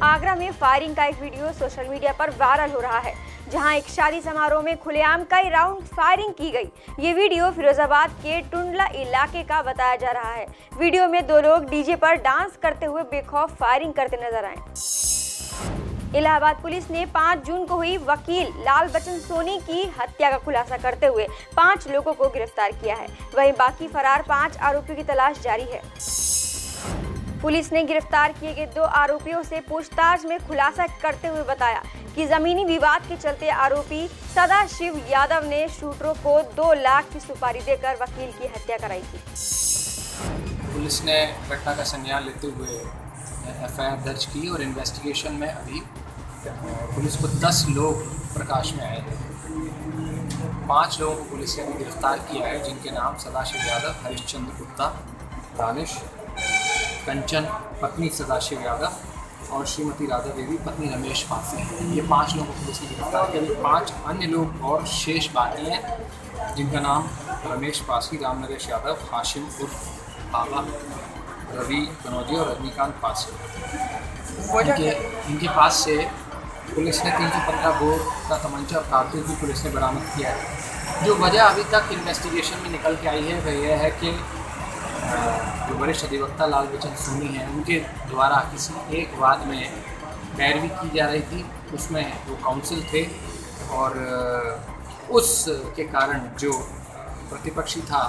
आगरा में फायरिंग का एक वीडियो सोशल मीडिया पर वायरल हो रहा है, जहां एक शादी समारोह में खुलेआम कई राउंड फायरिंग की गई। ये वीडियो फिरोजाबाद के टुंडला इलाके का बताया जा रहा है। वीडियो में दो लोग डीजे पर डांस करते हुए बेखौफ फायरिंग करते नजर आए। इलाहाबाद पुलिस ने 5 जून को हुई वकील लाल बच्चन सोनी की हत्या का खुलासा करते हुए 5 लोगों को गिरफ्तार किया है। वहीं बाकी फरार 5 आरोपियों की तलाश जारी है। पुलिस ने गिरफ्तार किए गए 2 आरोपियों से पूछताछ में खुलासा करते हुए बताया कि जमीनी विवाद के चलते आरोपी सदाशिव यादव ने शूटरों को 2 लाख की सुपारी देकर वकील की हत्या कराई थी। पुलिस ने घटना का संज्ञान लेते हुए एफआईआर दर्ज की और इन्वेस्टिगेशन में अभी पुलिस को 10 लोग प्रकाश में आए हैं। 5 लोगों को पुलिस ने गिरफ्तार किया है, जिनके नाम सदाशिव यादव, हरिश्चंद्र गुप्ता, दानिश, कंचन पत्नी सदाशिव यादव और श्रीमती राधा देवी पत्नी रमेश पासी हैं। ये 5 लोगों को पुलिस ने गिरफ्तार किया। 5 अन्य लोग और शेष बाकी हैं, जिनका नाम रमेश पासी, रामनरेश यादव, हाशिम उर्फ बाबा, रवि कनौजी और रजनीकांत पासी। इनके पास से पुलिस ने 315 बोर का तमंचा और कारतूस भी पुलिस ने बरामद किया है। जो वजह अभी तक इन्वेस्टिगेशन में निकल के आई है वह यह है कि जो वरिष्ठ अधिवक्ता लाल बच्चन सोनी हैं, उनके द्वारा किसी एक वाद में पैरवी की जा रही थी। उसमें वो काउंसिल थे और उसके कारण जो प्रतिपक्षी था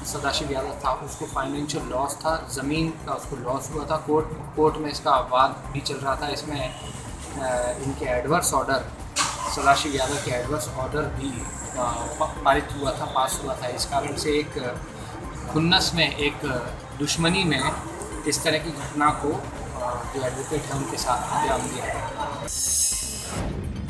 सदाशिव यादव था, उसको फाइनेंशियल लॉस था, ज़मीन का उसको लॉस हुआ था। कोर्ट में इसका वाद भी चल रहा था। इसमें इनके एडवर्स ऑर्डर, सदाशिव यादव के एडवर्स ऑर्डर भी पारित हुआ था, पास हुआ था। इस कारण से एक खुन्नस में, एक दुश्मनी में इस तरह की घटना को जो एडवोकेट है उनके साथ अंजाम दिया है।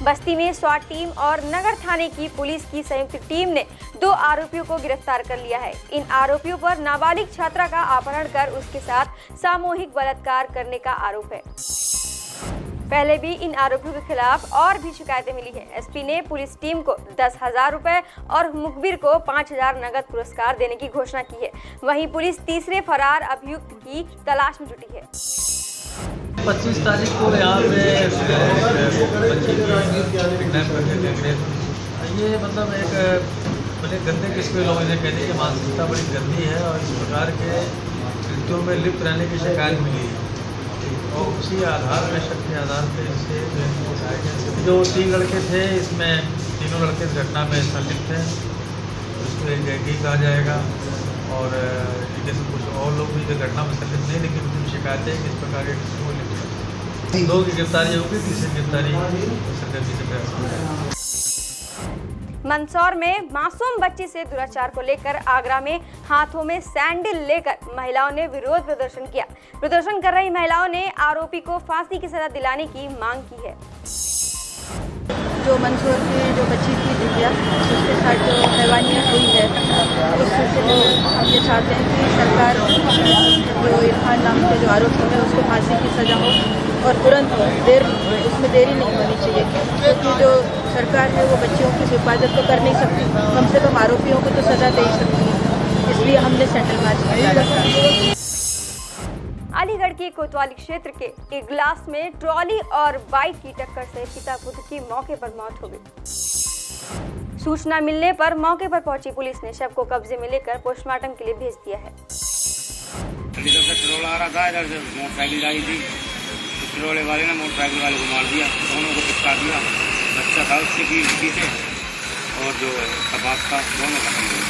बस्ती में स्वाट टीम और नगर थाने की पुलिस की संयुक्त टीम ने 2 आरोपियों को गिरफ्तार कर लिया है। इन आरोपियों पर नाबालिग छात्रा का अपहरण कर उसके साथ सामूहिक बलात्कार करने का आरोप है। पहले भी इन आरोपियों के खिलाफ और भी शिकायतें मिली हैं। एसपी ने पुलिस टीम को 10,000 रुपए और मुखबिर को 5,000 नगद पुरस्कार देने की घोषणा की है। वहीं पुलिस तीसरे फरार अभियुक्त की तलाश में जुटी है। 25 तारीख को यहाँ पे ये मतलब एक बड़े गंदे किस्म के लोग इन्हें कहने की मानसिकता बड़ी गंदी है और इस प्रकार के कृत्यों में लिप्त रहने की शिकायत मिली है और उसी आधार पे, शक के आधार पे इनसे जो 3 लड़के थे, इसमें तीनों लड़के इस घटना में संलिप्त हैं। उसको एक गैंगी कहा जाएगा और जैसे कुछ और लोग भी जो घटना में संलिप्त नहीं, लेकिन उनकी शिकायतें किस प्रकार के किसी को लिप्त है। 2 की गिरफ्तारी होगी, तीसरी गिरफ्तारी सरकार की प्रयास। मंदसौर में मासूम बच्ची से दुराचार को लेकर आगरा में हाथों में सैंडल लेकर महिलाओं ने विरोध प्रदर्शन किया। प्रदर्शन कर रही महिलाओं ने आरोपी को फांसी की सजा दिलाने की मांग की है। जो मंदसौर की जो बच्ची थी दिव्या, उसके साथ जो हैवानियत हुई है, उस सिलसिले में हम ये चाहते हैं कि सरकार जो इरफान नाम के जो आरोपी है उसको फांसी की सजा हो और तुरंत हो, उसमें देरी नहीं होनी चाहिए, क्योंकि जो सरकार है वो बच्चियों की हिफाजत तो कर नहीं सकती, कम से कम आरोपियों को तो सजा दे ही सकती है। इसलिए हमने सेंट्रल मार्च किया। अलीगढ़ के कोतवाली क्षेत्र के इगलास में ट्रॉली और बाइक की टक्कर से पिता पुत्र की मौके पर मौत हो गई। सूचना मिलने पर मौके पर पहुंची पुलिस ने शव को कब्जे में लेकर पोस्टमार्टम के लिए भेज दिया है। इधर से ट्रोल आ रहा था, इधर से मोटरसाइकिल आई थी, ट्रोले वाले ने मोटरसाइकिल वाले को मार दिया, दोनों को चिपका दिया। बच्चा था उसके पीछे और जो कबाब था, दोनों खत्म हो गए।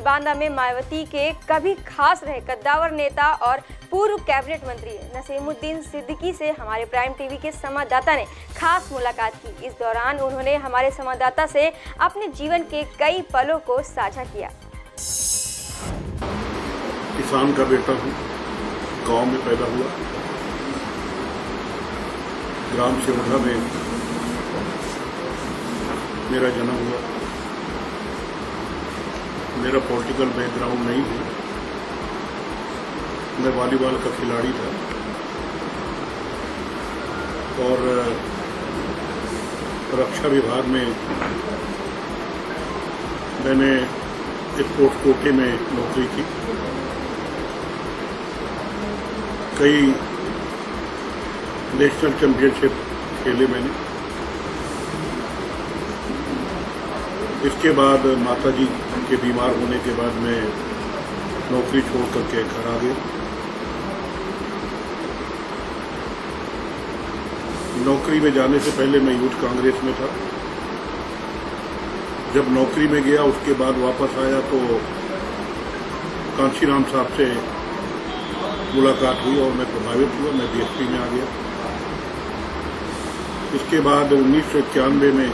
बांदा में मायावती के कभी खास रहे कद्दावर नेता और पूर्व कैबिनेट मंत्री नसीमुद्दीन सिद्दीकी से हमारे प्राइम टीवी के संवाददाता ने खास मुलाकात की। इस दौरान उन्होंने हमारे संवाददाता से अपने जीवन के कई पलों को साझा किया। किसान का बेटा हूँ, गांव में पैदा हुआ, ग्राम सेवढ़ा में मेरा जन्म हुआ। मेरा पॉलिटिकल बैकग्राउंड नहीं है, मैं वॉलीबॉल का खिलाड़ी था और रक्षा विभाग में मैंने स्पोर्ट्स कोटे में नौकरी की। कई नेशनल चैम्पियनशिप खेले मैंने। इसके बाद माताजी के बीमार होने के बाद मैं नौकरी छोड़ करके घर आ गया। नौकरी में जाने से पहले मैं यूथ कांग्रेस में था। जब नौकरी में गया उसके बाद वापस आया तो कांशीराम साहब से मुलाकात हुई और मैं प्रभावित हुआ, मैं बीएसपी में आ गया। इसके बाद 1991 में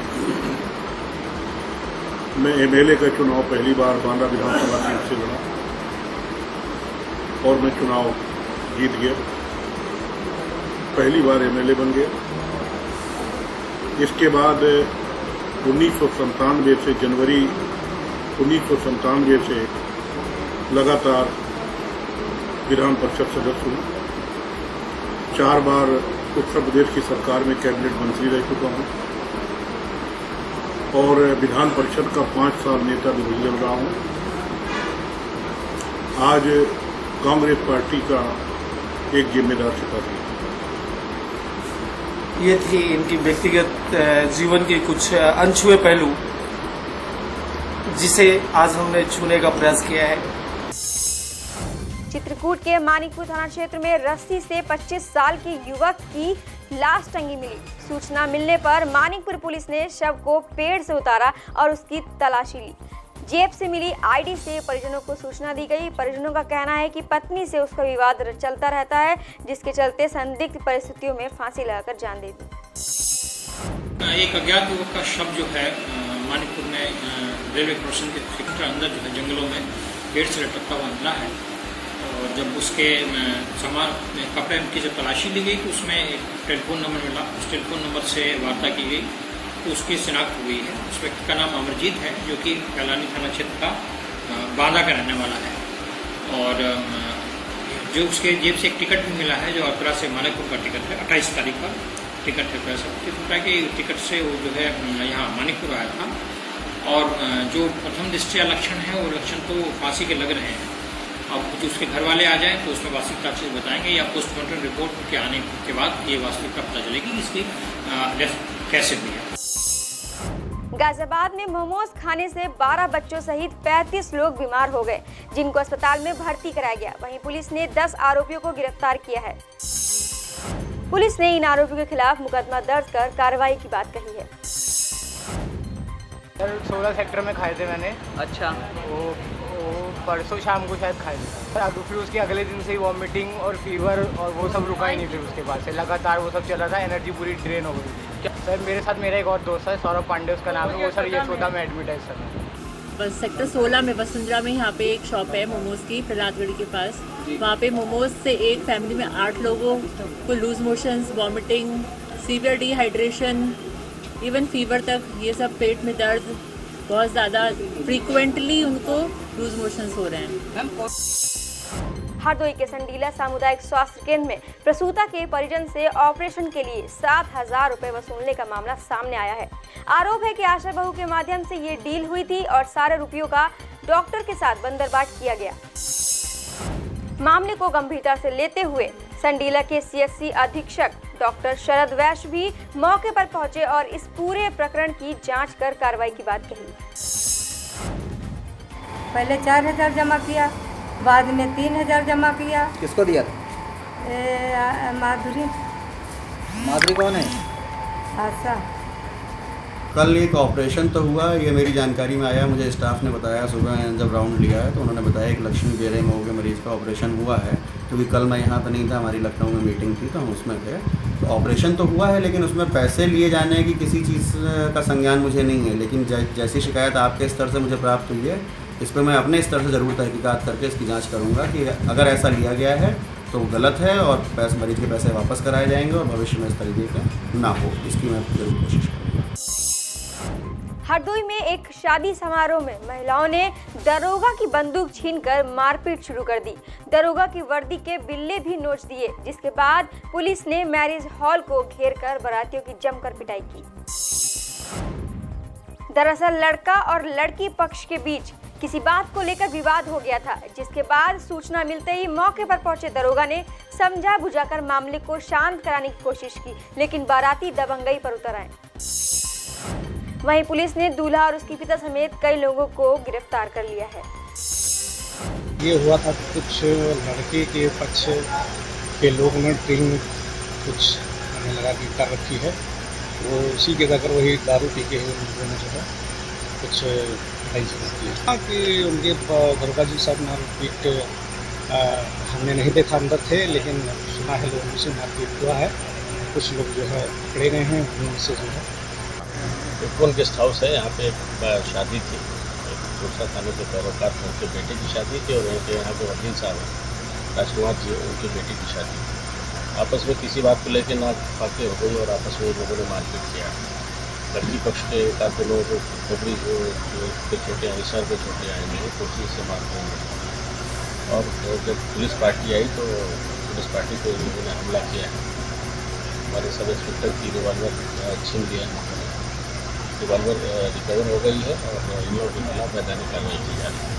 मैं एमएलए का चुनाव पहली बार बांदा विधानसभा सीट से लड़ा और मैं चुनाव जीत गया, पहली बार एमएलए बन गया। इसके बाद 1997 से जनवरी 1997 से लगातार विधान परिषद सदस्य हूँ। 4 बार उत्तर प्रदेश की सरकार में कैबिनेट मंत्री रह चुका हूँ और विधान परिषद का 5 साल नेता भी गुजर रहा हूँ। आज कांग्रेस पार्टी का एक जिम्मेदार सिपाही। ये थी इनकी व्यक्तिगत जीवन के कुछ अनछुए पहलू, जिसे आज हमने छूने का प्रयास किया है। चित्रकूट के मानिकपुर थाना क्षेत्र में रस्सी से 25 साल की युवक की लाश टंगी मिली। सूचना मिलने पर मानिकपुर पुलिस ने शव को पेड़ से उतारा और उसकी तलाशी ली। जेब से मिली आईडी से परिजनों को सूचना दी गई। परिजनों का कहना है कि पत्नी से उसका विवाद चलता रहता है, जिसके चलते संदिग्ध परिस्थितियों में फांसी लगाकर जान दे दी। एक अज्ञात युवक का शव जो है मानिकपुर में रेलवे क्रॉसिंग के अंदर जो है जंगलों में पेड़ से लटकता हुआ मिला है। और जब उसके सामान कपड़े की जब तलाशी ली गई तो उसमें एक टेलीफोन नंबर मिला। उस टेलीफोन नंबर से वार्ता की गई तो उसकी शिनाख्त हुई है। उस व्यक्ति का नाम अमरजीत है, जो कि कैलानी थाना क्षेत्र का बांदा का रहने वाला है। और जो उसके जेब से एक टिकट भी मिला है, जो अतरा से मानिकपुर का टिकट है। 28 तारीख का टिकट है। पैसा 25 रुपये के टिकट से वो जो है यहाँ मानिकपुर आया था। और जो प्रथम दृष्टया लक्षण है वो लक्षण तो फांसी के लग रहे हैं। अब कुछ उसके घर वाले आ जाएं तो उसमें वास्तविकता चीज बताएंगे, या पोस्टमार्टम रिपोर्ट के आने के बाद ये वास्तविकता पता चलेगी कि इसकी डेथ कैसे हुई है। गाजियाबाद में मोमोज खाने से 12 बच्चों सहित 35 लोग बीमार हो गए, जिनको अस्पताल में भर्ती कराया गया। वहीं पुलिस ने 10 आरोपियों को गिरफ्तार किया है। पुलिस ने इन आरोपियों के खिलाफ मुकदमा दर्ज कर कार्रवाई की बात कही है। 16 सेक्टर में खाए थे मैंने। अच्छा। वो परसों शाम को शायद खाए थे। अब फिर उसके अगले दिन से ही वॉमिटिंग और फीवर और वो सब रुका ही नहीं। फिर उसके बाद से लगातार वो सब चल रहा था। एनर्जी पूरी ड्रेन हो गई। सर मेरे साथ मेरा एक और दोस्त है, सौरभ पांडे उसका नाम है। वो सर यशोदा में एडमिट है सर। बस सेक्टर 16 में वसुंधरा में यहाँ पे एक शॉप है मोमोज की, प्रहलादगढ़ी के पास। वहाँ पे मोमोज से एक फैमिली में 8 लोगों को loose motions, vomiting, severe dehydration, even fever तक, ये सब पेट में दर्द बहुत ज़्यादा फ्रीक्वेंटली उनको लूज मोशंस हो रहे हैं। हरदोई के संडीला सामुदायिक स्वास्थ्य केंद्र में प्रसूता के परिजन से ऑपरेशन के लिए 7,000 रुपए वसूलने का मामला सामने आया है। आरोप है कि आशा बहू के माध्यम से ये डील हुई थी और सारे रुपयों का डॉक्टर के साथ बंदरबाट किया गया। मामले को गंभीरता से लेते हुए संडीला के सीएचसी अधीक्षक डॉक्टर शरद वैश्य भी मौके पर पहुंचे और इस पूरे प्रकरण की जांच कर कार्रवाई की बात कही। पहले 4,000 जमा किया, बाद में 3,000 जमा किया। किसको दिया था? माधुरी। माधुरी कौन है? आशा। कल एक ऑपरेशन तो हुआ, ये मेरी जानकारी में आया। मुझे स्टाफ ने बताया, सुबह जब राउंड लिया है तो उन्होंने बताया कि लक्ष्मी बेरे मऊ के मरीज़ का ऑपरेशन हुआ है। क्योंकि कल मैं यहाँ पर नहीं था, हमारी लखनऊ में मीटिंग थी तो हम उसमें थे। तो ऑपरेशन तो हुआ है, लेकिन उसमें पैसे लिए जाने की किसी चीज़ का संज्ञान मुझे नहीं है। लेकिन जैसी शिकायत आपके स्तर से मुझे प्राप्त हुई है, इस पर मैं अपने स्तर से ज़रूर तहकीकात करके इसकी जाँच करूँगा कि अगर ऐसा लिया गया है तो गलत है और पैसे, मरीज के पैसे वापस कराए जाएंगे और भविष्य में इस तरीके का ना हो, इसकी मैं जरूर कोशिश करूँगा। हरदोई में एक शादी समारोह में महिलाओं ने दरोगा की बंदूक छीनकर मारपीट शुरू कर दी। दरोगा की वर्दी के बिल्ले भी नोच दिए, जिसके बाद पुलिस ने मैरिज हॉल को घेरकर बारातियों की जमकर पिटाई की। दरअसल लड़का और लड़की पक्ष के बीच किसी बात को लेकर विवाद हो गया था, जिसके बाद सूचना मिलते ही मौके पर पहुंचे दरोगा ने समझा बुझाकर मामले को शांत कराने की कोशिश की, लेकिन बाराती दबंगई पर उतर आए। वहीं पुलिस ने दूल्हा और उसके पिता समेत कई लोगों को गिरफ्तार कर लिया है। ये हुआ था कुछ लड़के के पक्ष के लोग ने ड्रिंक कुछ लगा के कर रखी है, वो उसी के जाकर वही दारू पी के उन लोगों ने जो है कुछ लड़ाई झगड़ा किया कि उनके दरोगा जी साहब मारपीट हमने नहीं देखा, अंदर थे, लेकिन सुना है लोगों से मारपीट हुआ है। कुछ लोग जो है पकड़े गए हैं, उनसे जो है उपवन गेस्ट हाउस है, यहाँ पे एक शादी थी, दूसरा थाने के पैरोकार थे, उनके बेटे की शादी थी, और यहाँ के वकील साहब हैं राजकुमार जी, उनके बेटे की शादी। आपस में किसी बात को लेकर ना फाके हो गई और आपस में लोगों ने मारपीट किया। लड़की पक्ष के काफ़ी लोगों को खोपड़ी के छोटे आए, सर के छोटे आए हैं, कोशिश से मारते हैं। और जब पुलिस पार्टी आई तो पुलिस पार्टी को इन लोगों ने हमला किया है। हमारे सब इंस्पेक्टर की रिवॉल्वर छीन लिया है, रिवॉल्वर रिकवर हो गई है और इन लोगों के खिलाफ वैधानिक कार्रवाई की जा रही है।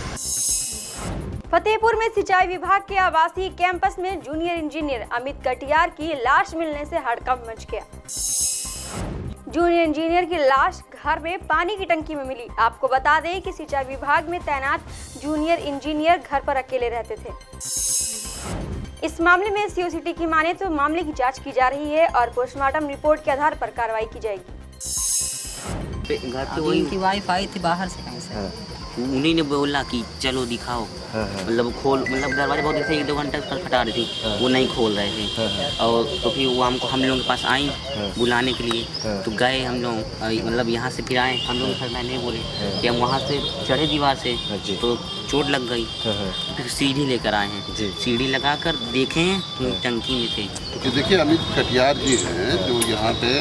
फतेहपुर में सिंचाई विभाग के आवासीय कैंपस में जूनियर इंजीनियर अमित कटियार की लाश मिलने से हड़कंप मच गया। जूनियर इंजीनियर की लाश घर में पानी की टंकी में मिली। आपको बता दें कि सिंचाई विभाग में तैनात जूनियर इंजीनियर घर पर अकेले रहते थे। इस मामले में सीओसीटी की माने तो मामले की जांच की जा रही है और पोस्टमार्टम रिपोर्ट के आधार पर कार्रवाई की जाएगी। घर पे वही उनकी वाइफ आई थी बाहर से, कहीं से उन्हीं ने बोला कि चलो दिखाओ, मतलब खोल, मतलब दरवाजे बहुत देर से 1-2 घंटा खटखटा रही थी, वो नहीं खोल रहे थे। और तो फिर वो हम लोगों के पास आई बुलाने के लिए, तो गए हम लोग, मतलब यहाँ से फिर आए हम लोग। घर मैंने बोले कि हम वहाँ से चढ़े दीवार से तो चोट लग गई, फिर सीढ़ी लेकर आए हैं, सीढ़ी लगा कर देखे टंकी में थे। तो देखिए अमित कटियार जी हैं जो यहाँ पे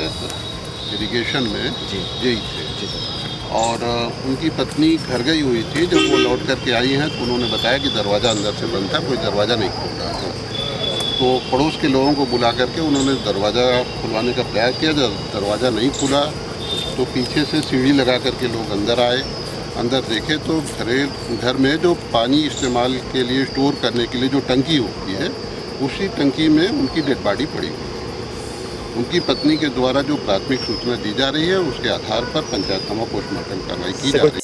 इरिगेशन में यही थे, और उनकी पत्नी घर गई हुई थी। जब वो लौट कर के आई हैं तो उन्होंने बताया कि दरवाज़ा अंदर से बंद था, कोई दरवाज़ा नहीं खोल रहा था। तो पड़ोस के लोगों को बुला करके उन्होंने दरवाज़ा खुलवाने का प्रयास किया। जब दरवाज़ा नहीं खुला तो पीछे से सीढ़ी लगा करके लोग अंदर आए। अंदर देखे तो घर में जो पानी इस्तेमाल के लिए स्टोर करने के लिए जो टंकी होती है, उसी टंकी में उनकी डेड बॉडी पड़ी हुई। उनकी पत्नी के द्वारा जो प्राथमिक सूचना दी जा रही है, उसके आधार पर पंचायतनामा पोस्टमार्टम कार्रवाई की जा रही है।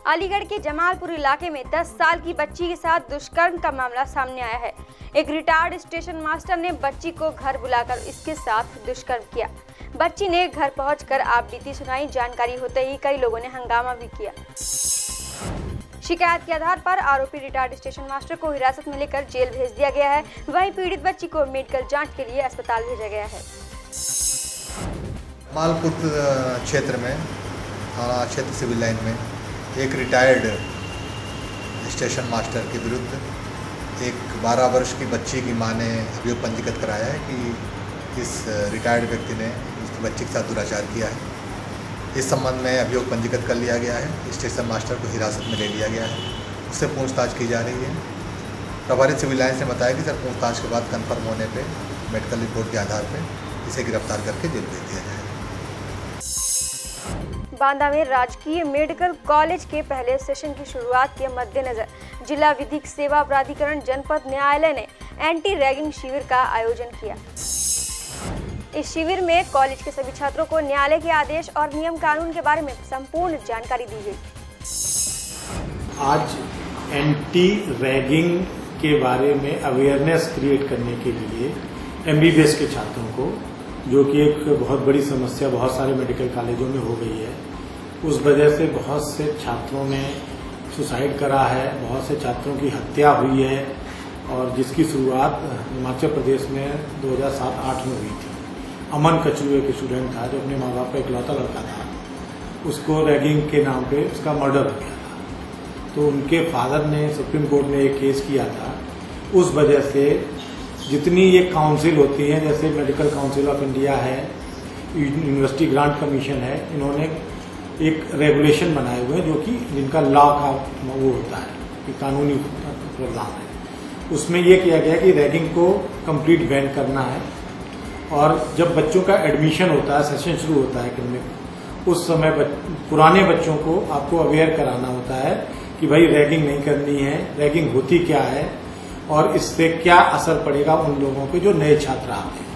अलीगढ़ के जमालपुर इलाके में 10 साल की बच्ची के साथ दुष्कर्म का मामला सामने आया है। एक रिटायर्ड स्टेशन मास्टर ने बच्ची को घर बुलाकर इसके साथ दुष्कर्म किया। बच्ची ने घर पहुंचकर आपबीती सुनाई। जानकारी होते ही कई लोगों ने हंगामा भी किया। शिकायत के आधार पर आरोपी रिटायर्ड स्टेशन मास्टर को हिरासत में लेकर जेल भेज दिया गया है। वहीं पीड़ित बच्ची को मेडिकल जांच के लिए अस्पताल भेजा गया है। मालपुर क्षेत्र में थाना क्षेत्र सिविल लाइन में एक रिटायर्ड स्टेशन मास्टर के विरुद्ध एक 12 वर्ष की बच्ची की मां ने अभियोग पंजीकृत कराया है कि इस रिटायर्ड व्यक्ति ने उसकी बच्ची के साथ दुराचार किया है। इस संबंध में अभियोग पंजीकृत कर लिया गया है। स्टेशन मास्टर को हिरासत में ले लिया गया है, उससे पूछताछ की जा रही है। प्रभारी सिविल लाइन ने बताया कि सर पूछताछ के बाद कंफर्म होने पे मेडिकल रिपोर्ट के आधार पर इसे गिरफ्तार करके जेल भेज दिया जाएगा। बांदा में राजकीय मेडिकल कॉलेज के पहले सेशन की शुरुआत के मद्देनजर जिला विधिक सेवा प्राधिकरण जनपद न्यायालय ने एंटी रैगिंग शिविर का आयोजन किया। इस शिविर में कॉलेज के सभी छात्रों को न्यायालय के आदेश और नियम कानून के बारे में संपूर्ण जानकारी दी गई। आज एंटी रैगिंग के बारे में अवेयरनेस क्रिएट करने के लिए MBBS के छात्रों को, जो कि एक बहुत बड़ी समस्या बहुत सारे मेडिकल कॉलेजों में हो गई है, उस वजह से बहुत से छात्रों ने सुसाइड करा है, बहुत से छात्रों की हत्या हुई है, और जिसकी शुरुआत हिमाचल प्रदेश में 2007-8 में हुई थी। अमन कचरू एक स्टूडेंट था जो अपने माँ बाप का इकलौता लड़का था, उसको रैगिंग के नाम पे उसका मर्डर हो गया था। तो उनके फादर ने सुप्रीम कोर्ट में एक केस किया था। उस वजह से जितनी ये काउंसिल होती हैं, जैसे मेडिकल काउंसिल ऑफ इंडिया है, यूनिवर्सिटी ग्रांट कमीशन है, इन्होंने एक रेगुलेशन बनाए हुए हैं जो कि जिनका लॉ का वो होता है कि कानूनी प्रावधान है। उसमें ये किया गया कि रैगिंग को कंप्लीट बैन करना है, और जब बच्चों का एडमिशन होता है, सेशन शुरू होता है क्लिनिक, उस समय पुराने बच्चों को आपको अवेयर कराना होता है कि भाई रैगिंग नहीं करनी है, रैगिंग होती क्या है, और इससे क्या असर पड़ेगा उन लोगों के जो नए छात्र आते हैं।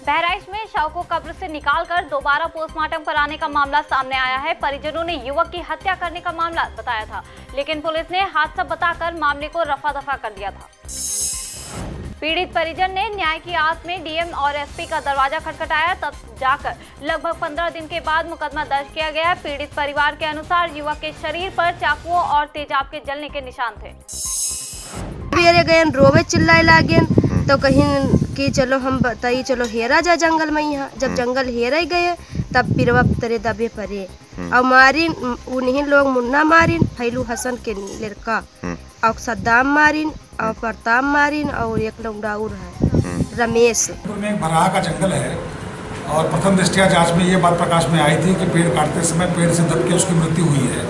बहराइच में शव को कब्र से निकालकर दोबारा पोस्टमार्टम कराने का मामला सामने आया है। परिजनों ने युवक की हत्या करने का मामला बताया था, लेकिन पुलिस ने हादसा बताकर मामले को रफा दफा कर दिया था। पीड़ित परिजन ने न्याय की आस में डीएम और एसपी का दरवाजा खटखटाया, तब जाकर लगभग 15 दिन के बाद मुकदमा दर्ज किया गया। पीड़ित परिवार के अनुसार युवक के शरीर पर चाकुओं और तेजाब के जलने के निशान थे। रोवे चिल्लाए लागे तो कहीं कि चलो हम बताइए चलो हेरा जा जंगल में। यहाँ जब जंगल हेरा ही गए तब पिरवा तेरे दबे पड़े और मारिन उन्हीं लोग मुन्ना मारिन, फैलू हसन के लड़का और सद्दाम मारिन और प्रताप मारिन और एक लोग और है रमेश। में एक बराह का जंगल है और प्रथम दृष्टया जांच में ये बात प्रकाश में आई थी कि पेड़ काटते समय पेड़ से दब के उसकी मृत्यु हुई है,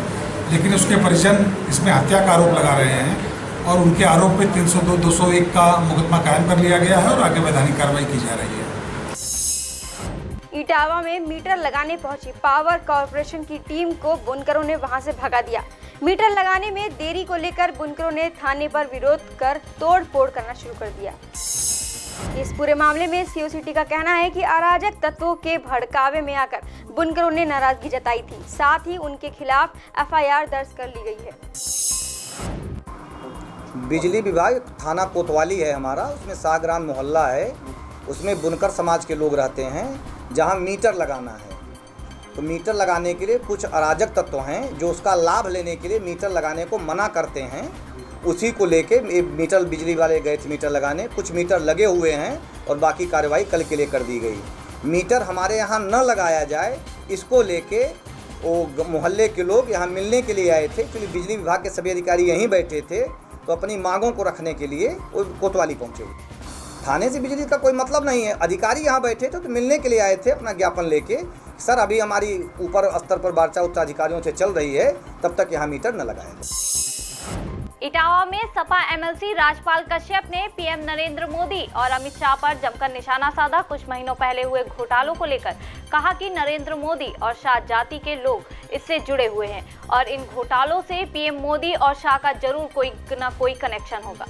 लेकिन उसके परिजन इसमें हत्या का आरोप लगा रहे हैं और उनके आरोप पे 302, 201 का मुकदमा कायम कर लिया गया है और आगे वैधानिक कार्रवाई की जा रही है। इटावा में मीटर लगाने पहुंची पावर कॉर्पोरेशन की टीम को बुनकरों ने वहां से भगा दिया। मीटर लगाने में देरी को लेकर बुनकरों ने थाने पर विरोध कर तोड़-फोड़ करना शुरू कर दिया। इस पूरे मामले में सीओसीटी का कहना है कि अराजक तत्वों के भड़कावे में आकर बुनकरों ने नाराजगी जताई थी, साथ ही उनके खिलाफ एफआईआर दर्ज कर ली गई है। बिजली विभाग थाना कोतवाली है हमारा, उसमें सागरान मोहल्ला है, उसमें बुनकर समाज के लोग रहते हैं, जहां मीटर लगाना है। तो मीटर लगाने के लिए कुछ अराजक तत्व हैं जो उसका लाभ लेने के लिए मीटर लगाने को मना करते हैं। उसी को लेके मीटर बिजली वाले गए थे मीटर लगाने, कुछ मीटर लगे हुए हैं और बाकी कार्रवाई कल के लिए कर दी गई। मीटर हमारे यहाँ न लगाया जाए इसको लेके वो मोहल्ले के लोग यहाँ मिलने के लिए आए थे, क्योंकि बिजली विभाग के सभी अधिकारी यहीं बैठे थे, तो अपनी मांगों को रखने के लिए वो कोतवाली पहुँचे। थाने से बिजली का कोई मतलब नहीं है, अधिकारी यहाँ बैठे थे तो मिलने के लिए आए थे अपना ज्ञापन लेके। सर अभी हमारी ऊपर स्तर पर वार्ता उच्च अधिकारियों से चल रही है, तब तक यहाँ मीटर न लगाया जाए। इटावा में सपा एमएलसी राजपाल कश्यप ने पीएम नरेंद्र मोदी और अमित शाह पर जमकर निशाना साधा। कुछ महीनों पहले हुए घोटालों को लेकर कहा कि नरेंद्र मोदी और शाह जाति के लोग इससे जुड़े हुए हैं और इन घोटालों से पीएम मोदी और शाह का जरूर कोई न कोई कनेक्शन होगा।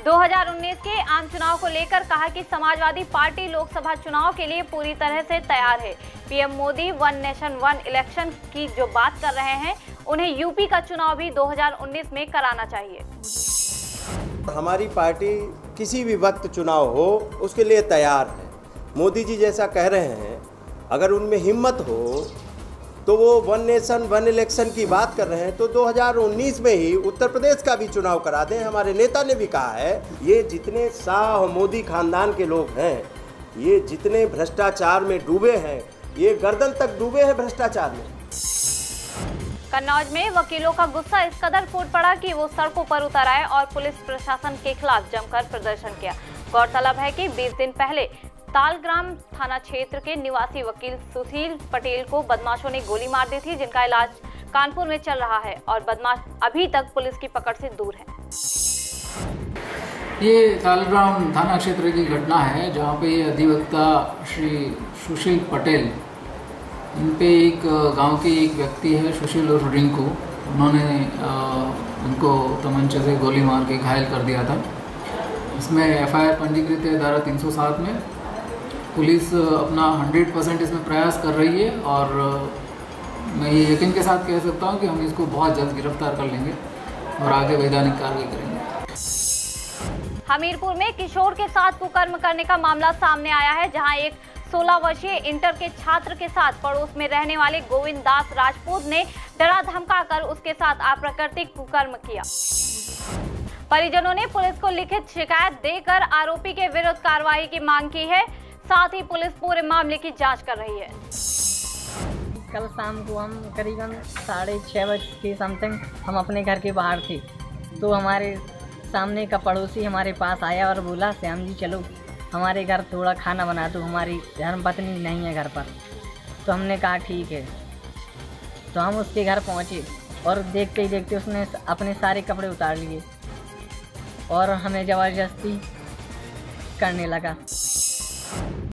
2019 के आम चुनाव को लेकर कहा कि समाजवादी पार्टी लोकसभा चुनाव के लिए पूरी तरह से तैयार है। PM Modi one nation one election की जो बात कर रहे हैं, उन्हें यूपी का चुनाव भी 2019 में कराना चाहिए। हमारी पार्टी किसी भी वक्त चुनाव हो उसके लिए तैयार है। मोदी जी जैसा कह रहे हैं, अगर उनमें हिम्मत हो तो वो वन नेशन वन इलेक्शन की बात कर रहे हैं तो 2019 में ही उत्तर प्रदेश का भी चुनाव करा दें। हमारे नेता ने भी कहा है, ये जितने शाह और मोदी खानदान के लोग हैं, ये जितने भ्रष्टाचार में डूबे हैं, ये गर्दन तक डूबे हैं भ्रष्टाचार में। कन्नौज में वकीलों का गुस्सा इस कदर फूट पड़ा कि वो सड़कों पर उतर आए और पुलिस प्रशासन के खिलाफ जमकर प्रदर्शन किया। गौरतलब है कि 20 दिन पहले तालग्राम थाना क्षेत्र के निवासी वकील सुशील पटेल को बदमाशों ने गोली मार दी थी, जिनका इलाज कानपुर में चल रहा है और बदमाश अभी तक पुलिस की पकड़ से दूर है। ये तालग्राम थाना क्षेत्र की घटना है, जहाँ पे ये अधिवक्ता श्री सुशील पटेल, इन पे एक गांव के एक व्यक्ति है सुशील और रिंकू, उन्होंने उनको तमंचे से गोली मार के घायल कर दिया था। इसमें एफआईआर पंजीकृत है धारा 307 में। पुलिस अपना 100% इसमें प्रयास कर रही है और मैं ये यकीन के साथ कह सकता हूँ कि हम इसको बहुत जल्द गिरफ्तार कर लेंगे और आगे वैधानिक कार्रवाई करेंगे। हमीरपुर में किशोर के साथ कुकर्म करने का मामला सामने आया है, जहां एक 16 वर्षीय इंटर के छात्र के साथ पड़ोस में रहने वाले गोविंद दास राजपूत ने डरा धमकाकर उसके साथ अप्राकृतिक कुकर्म किया। परिजनों ने पुलिस को लिखित शिकायत देकर आरोपी के विरुद्ध कार्रवाई की मांग की है। साथ ही पुलिस पूरे मामले की जांच कर रही है। कल शाम को हम करीबन 6:30 बजे के समथिंग हम अपने घर के बाहर थे, तो हमारे सामने का पड़ोसी हमारे पास आया और बोला, श्याम जी चलो हमारे घर थोड़ा खाना बना दो, हमारी धर्मपत्नी नहीं है घर पर। तो हमने कहा ठीक है। तो हम उसके घर पहुंचे और देखते ही देखते उसने अपने सारे कपड़े उतार लिए और हमें ज़बरदस्ती करने लगा।